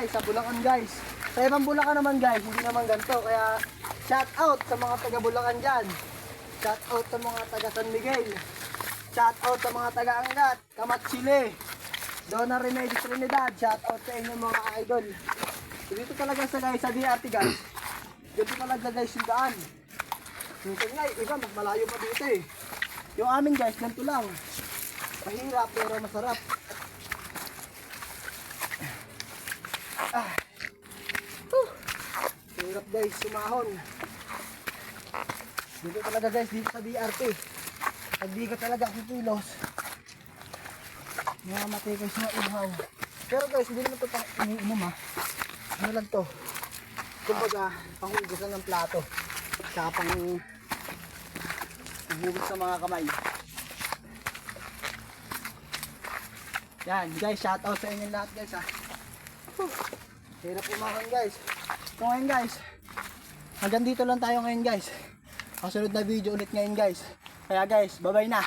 guys sa Bulacan guys. Sa ibang Bulacan naman guys, hindi naman ganito. Kaya shout out sa mga taga Bulacan dyan. Shout out sa mga taga San Miguel. Shout out sa mga taga Angat, Kamat Chile, Dona Remedios Trinidad. Shout out sa inyo mga idol. So, dito talaga sa guys, sa DRT guys. Dito talaga guys yung daan. Minsan nga, iba mas malayo pa dito eh. Yung amin guys, ganito lang. Mahirap pero masarap. Hirap guys, sumahon. Dito talaga guys, dito sa DRT. Pag di ka talaga kikilos, mamamatay guys mga ihaw. Pero guys, hindi naman ito pang iniinom ha. Ano lang to? Kumbaga, panghugusan ng plato. Saka panghugus sa mga kamay. Yan guys, shout out sa inyo lahat guys ha. Hirap umahon guys. So ngayon guys, hanggang dito lang tayo ngayon guys. Ang sunod na video ulit ngayon guys. Kaya guys, bye bye na.